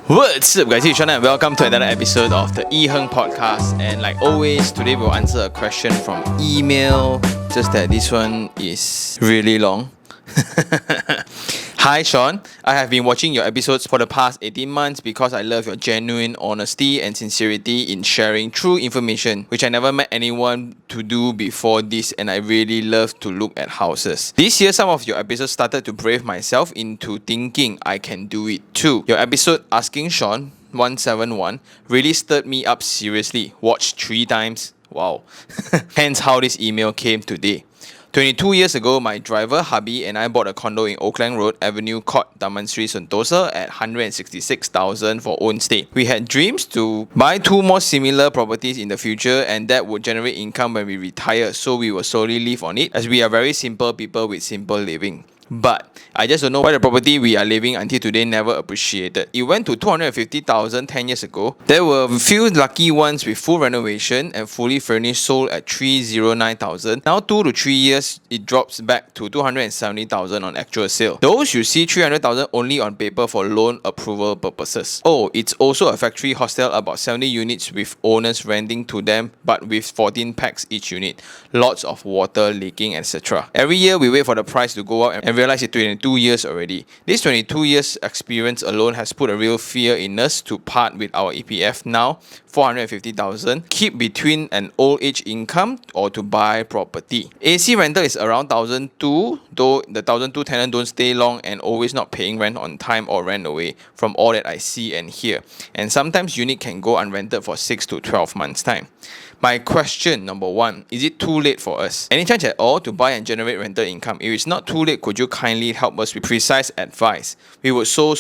What's up, guys? It's Sean and welcome to another episode of the Heng podcast. And like always, today we'll answer a question from email. Just that this one is really long. Hi Sean, I have been watching your episodes for the past 18 months because I love your genuine honesty and sincerity in sharing true information, which I never met anyone to do before this, and I really love to look at houses. This year, some of your episodes started to brave myself into thinking I can do it too. Your episode Asking Sean 171 really stirred me up seriously. Watched 3 times. Wow. Hence how this email came today. 22 years ago, my driver, hubby, and I bought a condo in Oakland Road, Avenue Court, Damansri, Sentosa at 166,000 for own stay. We had dreams to buy 2 more similar properties in the future, and that would generate income when we retire, so we will slowly live on it as we are very simple people with simple living. But I just don't know why the property we are living until today never appreciated. It went to 250,000 10 years ago. There were a few lucky ones with full renovation and fully furnished sold at 309,000. Now 2 to 3 years, it drops back to 270,000 on actual sale. Those you see 300,000 only on paper for loan approval purposes. Oh, it's also a factory hostel, about 70 units with owners renting to them, but with 14 packs each unit. Lots of water leaking, etc. Every year we wait for the price to go up and realize it's 22 years already. This 22 years experience alone has put a real fear in us to part with our EPF now, 450,000, keep between an old age income or to buy property. AC rental is around 1,200, though the 1,200 tenant don't stay long and always not paying rent on time or rent away from all that I see and hear. And sometimes unit can go unrented for 6 to 12 months time. My question number 1, is it too late for us? Any chance at all to buy and generate rental income? If it's not too late, could you kindly help us with precise advice? We would so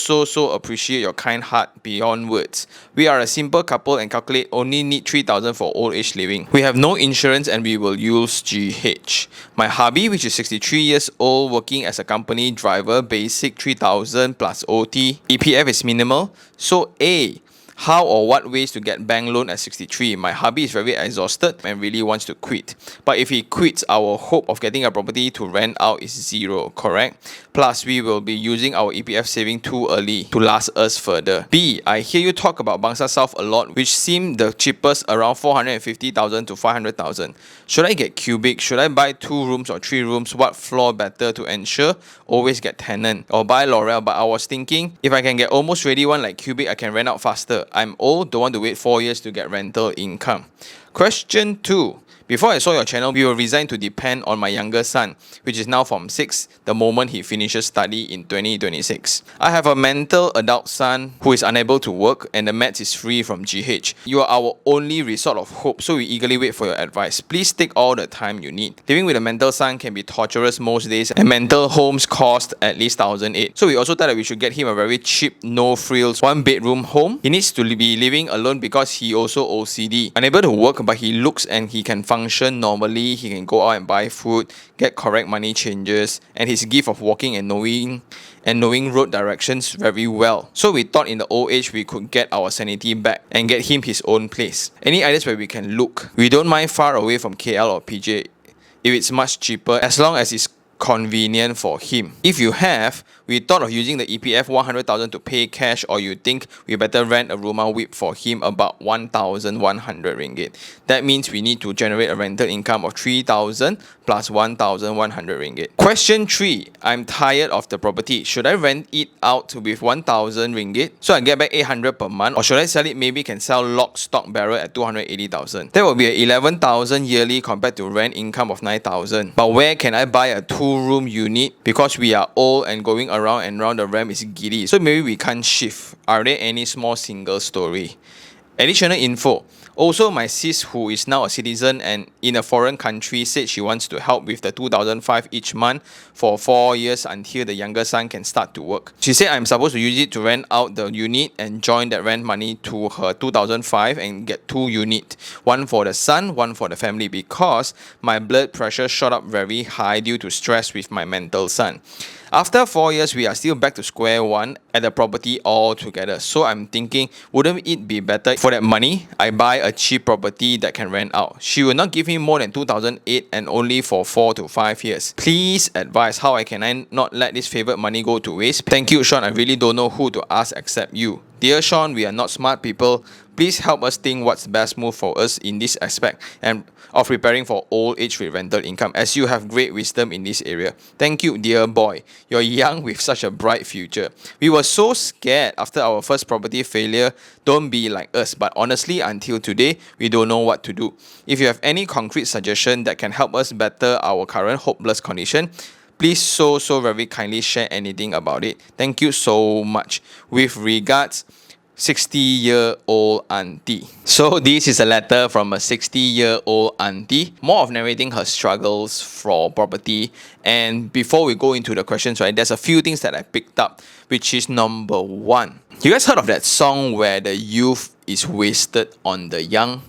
appreciate your kind heart beyond words. We are a simple couple and calculate only need 3,000 for old age living. We have no insurance and we will use GH. My hubby, which is 63 years old, working as a company driver, basic 3,000 plus OT. EPF is minimal. So A, how or what ways to get bank loan at 63? My hubby is very exhausted and really wants to quit. But if he quits, our hope of getting a property to rent out is 0, correct? Plus, we will be using our EPF saving too early to last us further. B, I hear you talk about Bangsar South a lot, which seem the cheapest, around 450,000 to 500,000. Should I get cubic? Should I buy 2 rooms or 3 rooms? What floor better to ensure always get tenant? Or buy L'Oreal? But I was thinking, if I can get almost ready one like cubic, I can rent out faster. I'm old, don't want to wait 4 years to get rental income. Question 2. Before I saw your channel, we were resigned to depend on my younger son, which is now Form 6, the moment he finishes study in 2026. I have a mental adult son who is unable to work and the meds is free from GH. You are our only resort of hope, so we eagerly wait for your advice. Please take all the time you need. Living with a mental son can be torturous most days and mental homes cost at least 1,800. So we also thought that we should get him a very cheap, no frills, 1-bedroom home. He needs to be living alone because he also OCD. Unable to work, but he looks and he can function normally. He can go out and buy food, get correct money changes, and his gift of walking and knowing road directions very well. So we thought in the old age we could get our sanity back and get him his own place. Any ideas where we can look? We don't mind far away from KL or PJ if it's much cheaper, as long as it's convenient for him. If you have, we thought of using the EPF 100,000 to pay cash, or you think we better rent a Roma whip for him about 1,100 ringgit. That means we need to generate a rental income of 3,000 plus 1,100 ringgit. Question 3. I'm tired of the property. Should I rent it out with 1,000 ringgit so I get back 800 per month, or should I sell it? Maybe can sell lock, stock, barrel at 280,000. That will be 11,000 yearly compared to rent income of 9,000. But where can I buy a 2-room unit? Because we are old and going around and around the ramp is giddy, so maybe we can't shift. Are there any small single story? Additional info. Also, my sis, who is now a citizen and in a foreign country, said she wants to help with the 2,500 each month for 4 years until the younger son can start to work. She said I'm supposed to use it to rent out the unit and join that rent money to her 2,500 and get 2 units. One for the son, one for the family, because my blood pressure shot up very high due to stress with my mental son. After 4 years, we are still back to square one at the property altogether. So I'm thinking, wouldn't it be better for that money I buy a cheap property that can rent out? She will not give me more than 2,800 and only for 4 to 5 years. Please advise how I can not let this favorite money go to waste. Thank you, Sean. I really don't know who to ask except you. Dear Sean, we are not smart people. Please help us think what's the best move for us in this aspect and of preparing for old age with rental income, as you have great wisdom in this area. Thank you, dear boy. You're young with such a bright future. We were so scared after our first property failure. Don't be like us, but honestly, until today, we don't know what to do. If you have any concrete suggestion that can help us better our current hopeless condition, please so very kindly share anything about it. Thank you so much. With regards, 60-year-old auntie. So this is a letter from a 60-year-old auntie, more of narrating her struggles for property. And before we go into the questions, right, there's a few things that I picked up, which is number one. You guys heard of that song where the youth is wasted on the young?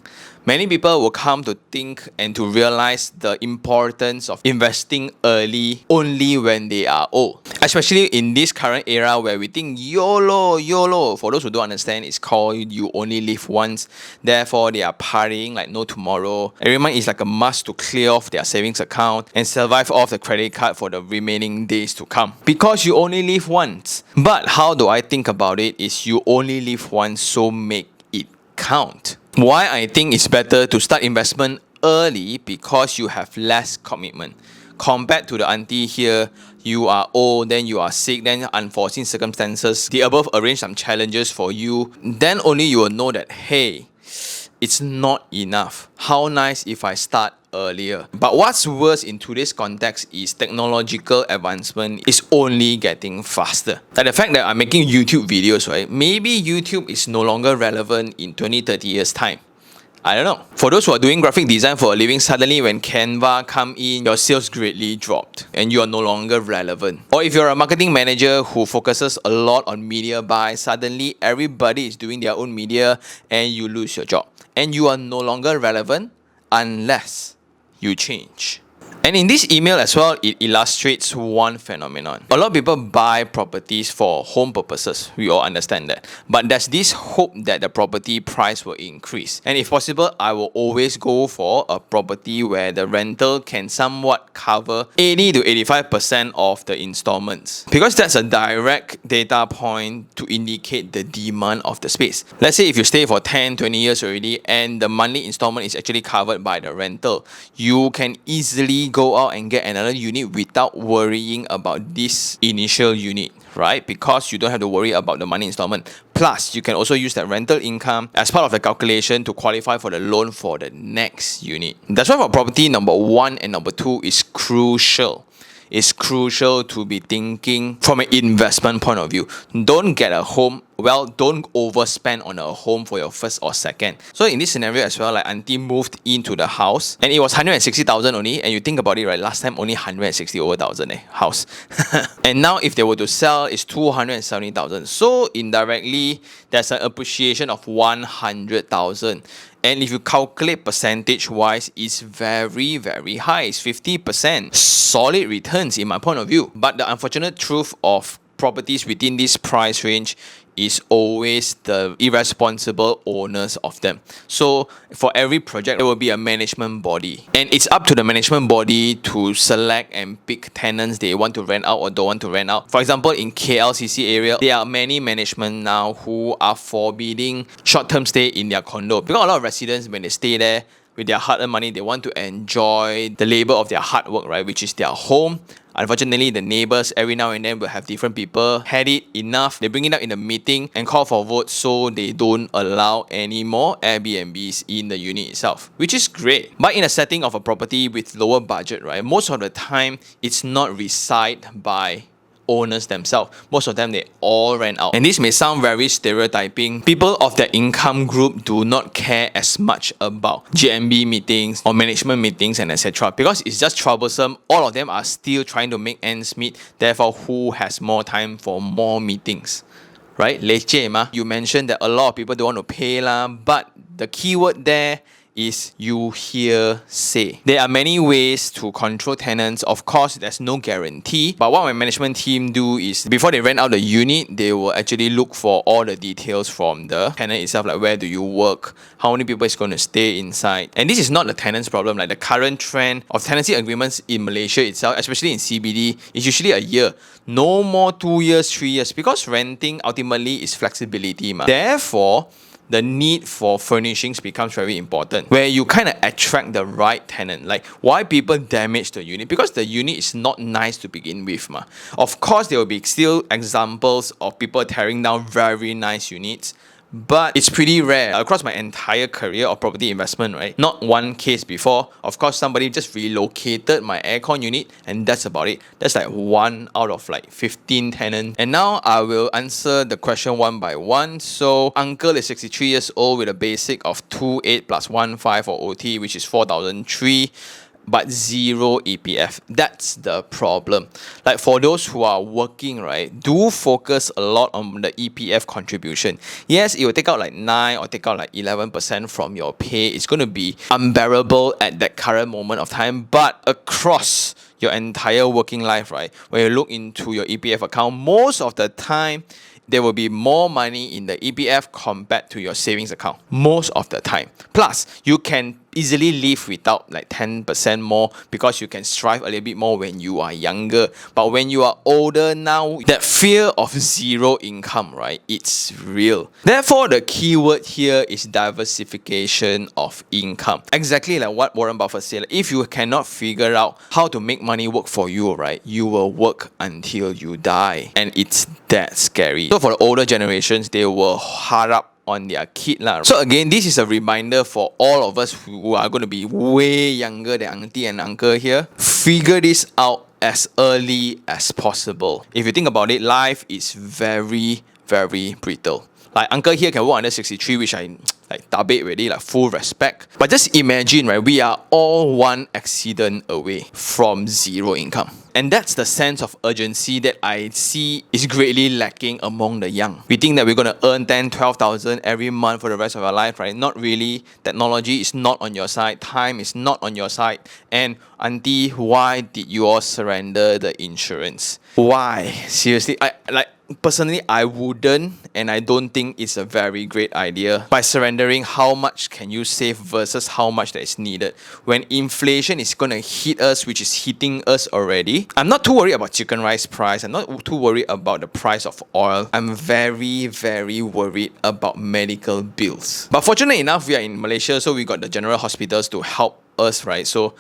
Many people will come to think and to realize the importance of investing early only when they are old. Especially in this current era where we think YOLO, YOLO. For those who don't understand, it's called you only live once. Therefore, they are partying like no tomorrow. Every month is like a must to clear off their savings account and survive off the credit card for the remaining days to come. Because you only live once. But how do I think about it is you only live once, so make it count. Why I think it's better to start investment early, because you have less commitment. Compared to the auntie here, you are old, then you are sick, then unforeseen circumstances, the above arrange some challenges for you, then only you will know that, hey, it's not enough. How nice if I start earlier. But what's worse in today's context is technological advancement is only getting faster. Like the fact that I'm making YouTube videos, right? Maybe YouTube is no longer relevant in 20-30 years time. I don't know. For those who are doing graphic design for a living, suddenly when Canva come in, your sales greatly dropped and you are no longer relevant. Or if you're a marketing manager who focuses a lot on media buy, suddenly everybody is doing their own media and you lose your job. And you are no longer relevant unless you change. And in this email as well, it illustrates one phenomenon. A lot of people buy properties for home purposes. We all understand that. But there's this hope that the property price will increase. And if possible, I will always go for a property where the rental can somewhat cover 80 to 85% of the installments. Because that's a direct data point to indicate the demand of the space. Let's say if you stay for 10, 20 years already and the monthly installment is actually covered by the rental, you can easily go out and get another unit without worrying about this initial unit, right? Because you don't have to worry about the money installment. Plus, you can also use that rental income as part of the calculation to qualify for the loan for the next unit. That's why for property number 1 and number 2 is crucial. It's crucial to be thinking from an investment point of view. Don't get a home, don't overspend on a home for your first or second. So in this scenario as well, like auntie moved into the house and it was 160,000 only, and you think about it, right, last time only 160,000 house. And now if they were to sell, it's 270,000. So indirectly, there's an appreciation of 100,000. And if you calculate percentage-wise, it's very high. It's 50%. Solid returns in my point of view. But the unfortunate truth of properties within this price range is always the irresponsible owners of them. So for every project, there will be a management body. And it's up to the management body to select and pick tenants they want to rent out or don't want to rent out. For example, in KLCC area, there are many management now who are forbidding short-term stay in their condo. Because a lot of residents, when they stay there, with their hard-earned money, they want to enjoy the labor of their hard work, right? Which is their home. Unfortunately, the neighbors every now and then will have different people. Had it enough, they bring it up in a meeting and call for votes, so they don't allow any more Airbnbs in the unit itself, which is great. But in a setting of a property with lower budget, right, most of the time, it's not resided by owners themselves. Most of them, they all rent out. And this may sound very stereotyping. People of their income group do not care as much about GMB meetings or management meetings and etc. because it's just troublesome. All of them are still trying to make ends meet. Therefore, who has more time for more meetings? Right? Leceh ma. You mentioned that a lot of people don't want to pay lah, but the keyword there is you hear say. There are many ways to control tenants. Of course, there's no guarantee. But what my management team do is before they rent out the unit, they will actually look for all the details from the tenant itself, like where do you work, how many people is going to stay inside. And this is not the tenant's problem. Like the current trend of tenancy agreements in Malaysia itself, especially in CBD, is usually a year. No more 2 years, 3 years, because renting ultimately is flexibility. Therefore, the need for furnishings becomes very important, where you kind of attract the right tenant. Like why people damage the unit? Because the unit is not nice to begin with. Of course, there will be still examples of people tearing down very nice units, but it's pretty rare. Across my entire career of property investment, right? Not one case before. Of course, somebody just relocated my aircon unit and that's about it. That's like 1 out of like 15 tenants. And now I will answer the question one by one. So uncle is 63 years old with a basic of 28 plus 15 for OT, which is 4,003. But zero EPF. That's the problem. Like for those who are working, right, do focus a lot on the EPF contribution. Yes, it will take out like 9 or take out like 11% from your pay. It's going to be unbearable at that current moment of time, but across your entire working life, right, when you look into your EPF account, most of the time there will be more money in the EPF compared to your savings account most of the time. Plus, you can easily live without like 10% more because you can strive a little bit more when you are younger. But when you are older now, that fear of zero income, right, it's real. Therefore, the key word here is diversification of income. Exactly like what Warren Buffett said. If you cannot figure out how to make money work for you, right, you will work until you die. And it's that scary. So for the older generations, they will hard up on their kid. So again, this is a reminder for all of us who are going to be way younger than auntie and uncle here. Figure this out as early as possible. If you think about it, life is very, very brittle. Like uncle here can work under 63, which I like tabik already, like full respect. But just imagine, right, we are all one accident away from zero income. And that's the sense of urgency that I see is greatly lacking among the young. We think that we're going to earn 10, 12,000 every month for the rest of our life, right? Not really. Technology is not on your side. Time is not on your side. And auntie, why did you all surrender the insurance? Why? Seriously, personally, I wouldn't, and I don't think it's a very great idea. By surrendering, how much can you save versus how much that is needed? When inflation is going to hit us, which is hitting us already, I'm not too worried about chicken rice price. I'm not too worried about the price of oil. I'm very, very worried about medical bills. But fortunately enough, we are in Malaysia, so we got the general hospitals to help us, right? So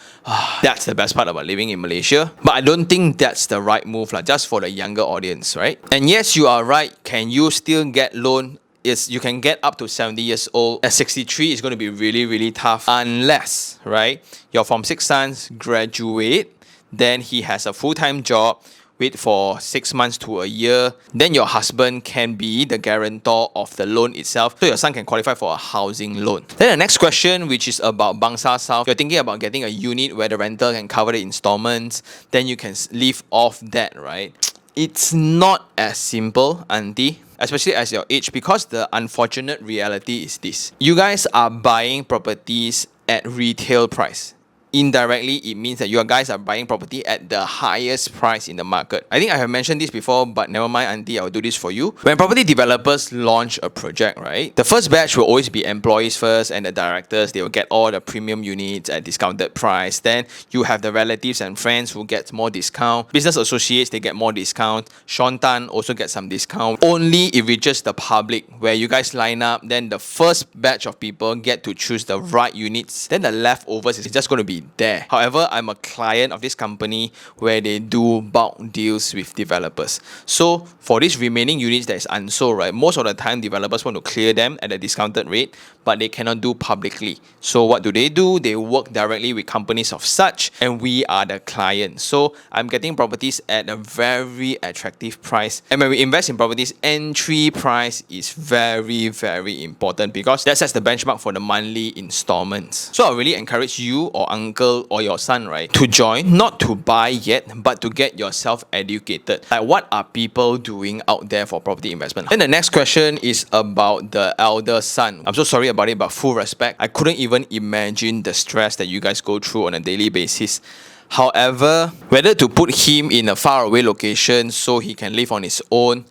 that's the best part about living in Malaysia. But I don't think that's the right move, just for the younger audience, right? And yes, you are right. Can you still get loan? Yes, you can get up to 70 years old. At 63, it's going to be really, really tough unless, right, your Form 6 sons graduate, then he has a full-time job, wait for 6 months to a year, then your husband can be the guarantor of the loan itself, so your son can qualify for a housing loan. Then the next question, which is about Bangsa South, you're thinking about getting a unit where the rental can cover the installments, then you can live off that, right? It's not as simple, auntie, especially as your age, because the unfortunate reality is this. You guys are buying properties at retail price. Indirectly, it means that you guys are buying property at the highest price in the market. I think I have mentioned this before, but never mind, auntie, I'll do this for you. When property developers launch a project, right, the first batch will always be employees first, and the directors, they will get all the premium units at discounted price. Then you have the relatives and friends who get more discount. Business associates, they get more discount. Sean Tan also gets some discount. Only if it's just the public, where you guys line up, then the first batch of people get to choose the right units. Then the leftovers is just going to be there. However, I'm a client of this company where they do bulk deals with developers. So for these remaining units that is unsold, right, most of the time developers want to clear them at a discounted rate, but they cannot do publicly. So what do? They work directly with companies of such, and we are the client. So I'm getting properties at a very attractive price. And when we invest in properties, entry price is very, very important because that sets the benchmark for the monthly installments. So I really encourage you or uncle uncle or your son, right, to join, not to buy yet, but to get yourself educated. Like, what are people doing out there for property investment? Then the next question is about the elder son. I'm so sorry about it, but full respect, I couldn't even imagine the stress that you guys go through on a daily basis. However, whether to put him in a faraway location so he can live on his own,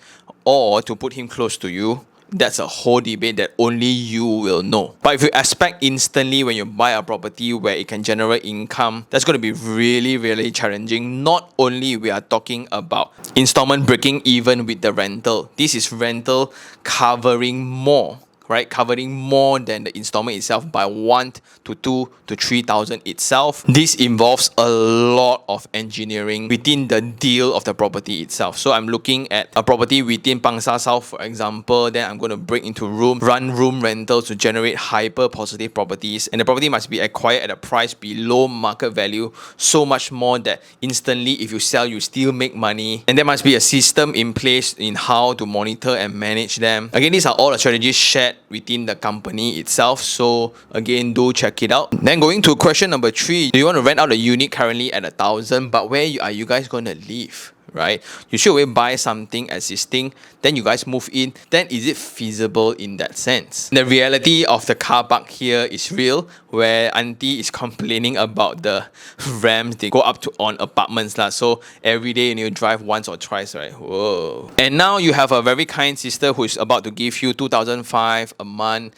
or to put him close to you, that's a whole debate that only you will know. But if you expect instantly when you buy a property where it can generate income, that's going to be really challenging. Not only we are talking about installment breaking even with the rental. This is rental covering more, right? Covering more than the installment itself by 1 to 2 to 3,000 itself. This involves a lot of engineering within the deal of the property itself. So I'm looking at a property within Pangsa South, for example. Then I'm going to break into run room rentals to generate hyper positive properties. And the property must be acquired at a price below market value. So much more that instantly if you sell, you still make money. And there must be a system in place in how to monitor and manage them. Again, these are all the strategies shared within the company itself. So again, do check it out. Then going to question number 3, do you want to rent out a unit currently at 1,000, but where are you guys going to live? Right? You should always buy something existing, then you guys move in. Then is it feasible in that sense? The reality of the car park here is real, where Auntie is complaining about the ramps they go up to on apartments lah. So every day you need to drive once or twice, right? Whoa. And now you have a very kind sister who is about to give you 2,500 a month,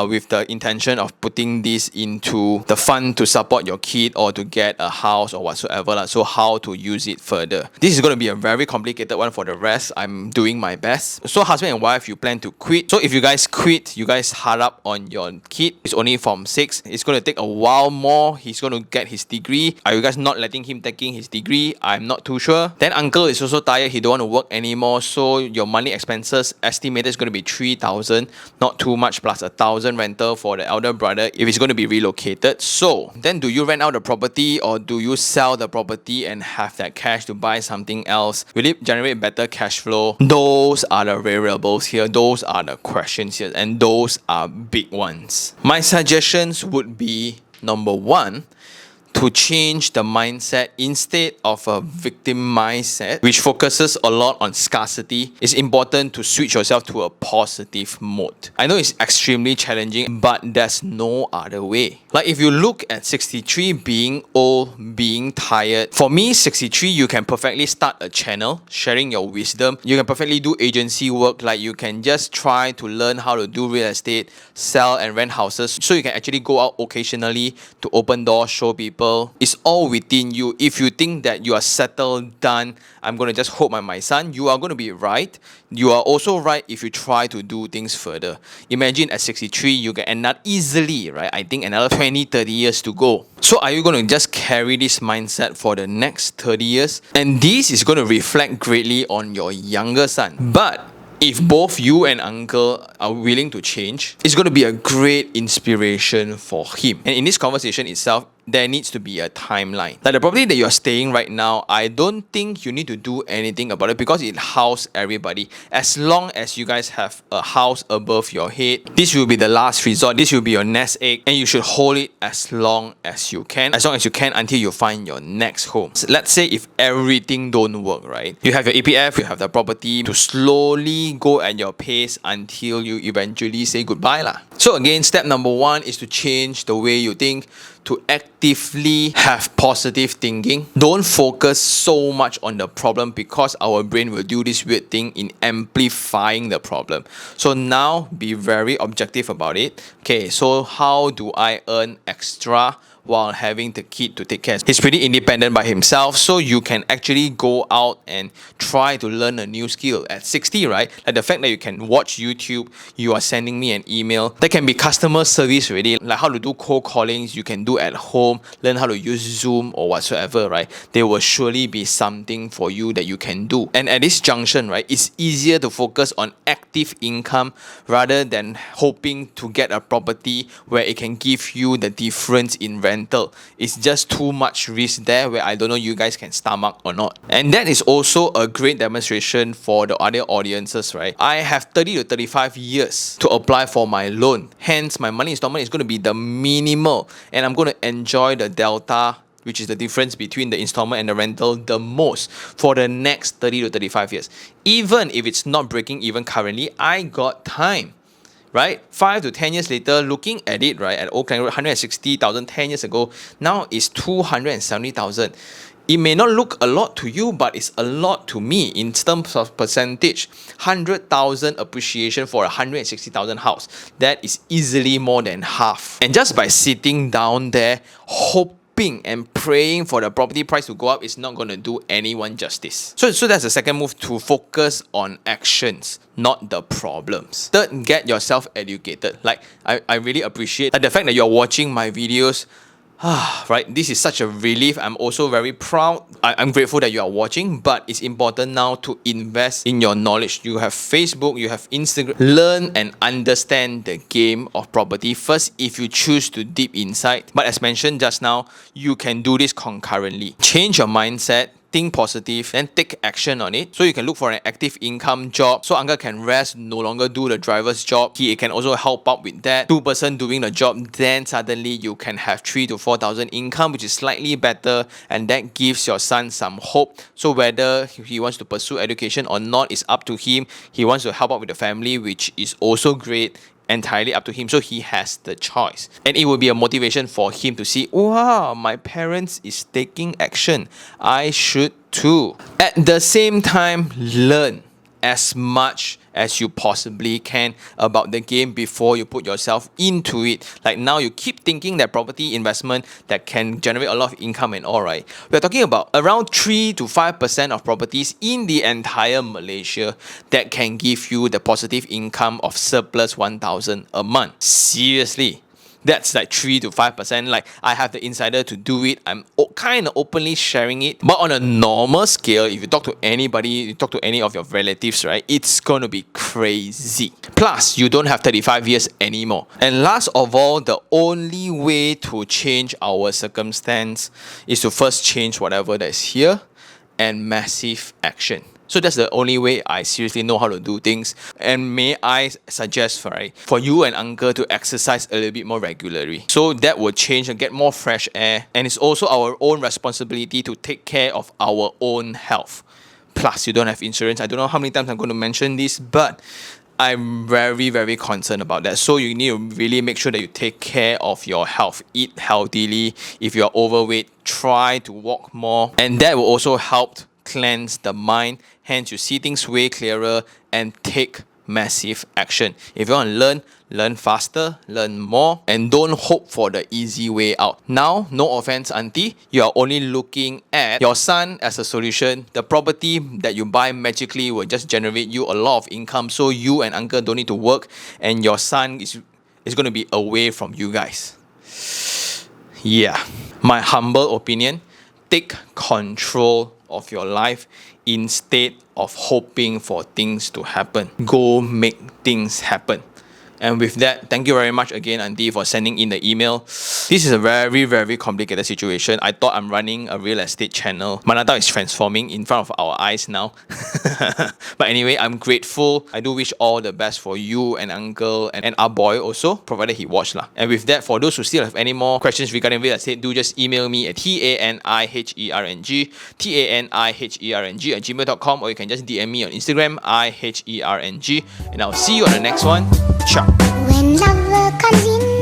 with the intention of putting this into the fund to support your kid or to get a house or whatsoever lah. So how to use it further? This is going to be a very complicated one for the rest. I'm doing my best. So husband and wife, you plan to quit. So if you guys quit, you guys hard up on your kid. It's only Form 6. It's going to take a while more. He's going to get his degree. Are you guys not letting him taking his degree? I'm not too sure. Then uncle is also tired. He don't want to work anymore. So your monthly expenses estimated is going to be 3,000, not too much, plus 1,000 rental for the elder brother if he's going to be relocated. So then do you rent out the property or do you sell the property and have that cash to buy something else? Will it generate better cash flow? Those are the variables here. Those are the questions here, and those are big ones. My suggestions would be, number 1, to change the mindset. Instead of a victim mindset, which focuses a lot on scarcity, it's important to switch yourself to a positive mode. I know it's extremely challenging, but there's no other way. Like if you look at 63 being old, being tired, for me 63, you can perfectly start a channel sharing your wisdom. You can perfectly do agency work, like you can just try to learn how to do real estate, sell and rent houses, so you can actually go out occasionally to open doors, show people. It's all within you. If you think that you are settled, done, I'm going to just hope my son, you are going to be right. You are also right if you try to do things further. Imagine at 63, you can end up easily, right? I think another 20, 30 years to go. So are you going to just carry this mindset for the next 30 years? And this is going to reflect greatly on your younger son. But if both you and uncle are willing to change, it's going to be a great inspiration for him. And in this conversation itself, there needs to be a timeline. Like the property that you're staying right now, I don't think you need to do anything about it because it houses everybody. As long as you guys have a house above your head, this will be the last resort. This will be your nest egg, and you should hold it as long as you can. As long as you can until you find your next home. So let's say if everything don't work, right? You have your EPF, you have the property to slowly go at your pace until you eventually say goodbye lah. So again, step number 1 is to change the way you think, to actively have positive thinking. Don't focus so much on the problem because our brain will do this weird thing in amplifying the problem. So now be very objective about it. Okay, so how do I earn extra while having the kid to take care? He's pretty independent by himself, so you can actually go out and try to learn a new skill. At 60, right? Like the fact that you can watch YouTube, you are sending me an email. That can be customer service already. Like how to do cold callings, you can do at home, learn how to use Zoom or whatsoever, right? There will surely be something for you that you can do. And at this junction, right, it's easier to focus on active income rather than hoping to get a property where it can give you the difference in rent rental. It's just too much risk there where I don't know you guys can stomach or not. And that is also a great demonstration for the other audiences, right? I have 30 to 35 years to apply for my loan. Hence, my money installment is going to be the minimal, and I'm going to enjoy the delta, which is the difference between the installment and the rental, the most for the next 30 to 35 years. Even if it's not breaking even currently, I got time, right? 5 to 10 years later, looking at it, right, at Oak Road, 160,000 10 years ago, now it's 270,000. It may not look a lot to you, but it's a lot to me in terms of percentage. 100,000 appreciation for a 160,000 house. That is easily more than half. And just by sitting down there, hoping and praying for the property price to go up is not going to do anyone justice. So that's the second move, to focus on actions, not the problems. Third, get yourself educated. Like, I really appreciate the fact that you're watching my videos. Right, this is such a relief. I'm also very proud. I'm grateful that you are watching, but it's important now to invest in your knowledge. You have Facebook, you have Instagram. Learn and understand the game of property first if you choose to deep inside. But as mentioned just now, you can do this concurrently. Change your mindset. Think positive, then take action on it. So you can look for an active income job, so uncle can rest, no longer do the driver's job. He can also help out with that. 2-person doing the job, then suddenly you can have 3,000 to 4,000 income, which is slightly better, and that gives your son some hope. So whether he wants to pursue education or not is up to him. He wants to help out with the family, which is also great. Entirely up to him, so he has the choice, and it will be a motivation for him to see, wow, my parents is taking action, I should too. At the same time, learn as much as you possibly can about the game before you put yourself into it. Like now, you keep thinking that property investment that can generate a lot of income and all, right? We're talking about around 3 to 5% of properties in the entire Malaysia that can give you the positive income of surplus 1,000 a month. Seriously. That's like 3 to 5%. Like, I have the insider to do it. I'm kind of openly sharing it. But on a normal scale, if you talk to anybody, you talk to any of your relatives, right, it's going to be crazy. Plus, you don't have 35 years anymore. And last of all, the only way to change our circumstance is to first change whatever that's here, and massive action. So that's the only way I seriously know how to do things. And may I suggest, right, for you and uncle to exercise a little bit more regularly. So that will change and get more fresh air. And it's also our own responsibility to take care of our own health. Plus, you don't have insurance. I don't know how many times I'm going to mention this, but I'm very, very concerned about that. So you need to really make sure that you take care of your health. Eat healthily. If you're overweight, try to walk more. And that will also help cleanse the mind. Hence, you see things way clearer and take massive action. If you want to learn faster, learn more, and don't hope for the easy way out. Now, no offense, auntie, you are only looking at your son as a solution. The property that you buy magically will just generate you a lot of income, so you and uncle don't need to work, and your son is going to be away from you guys. Yeah, my humble opinion, take control of your life instead of hoping for things to happen. Go make things happen. And with that, thank you very much again, Auntie, for sending in the email. This is a very, very complicated situation. I thought I'm running a real estate channel. Manada is transforming in front of our eyes now. But anyway, I'm grateful. I do wish all the best for you and uncle and our boy also, provided he watched lah. And with that, for those who still have any more questions regarding real estate, do just email me at taniherng@gmail.com, or you can just DM me on Instagram, iherng, and I'll see you on the next one. Ciao. When love comes in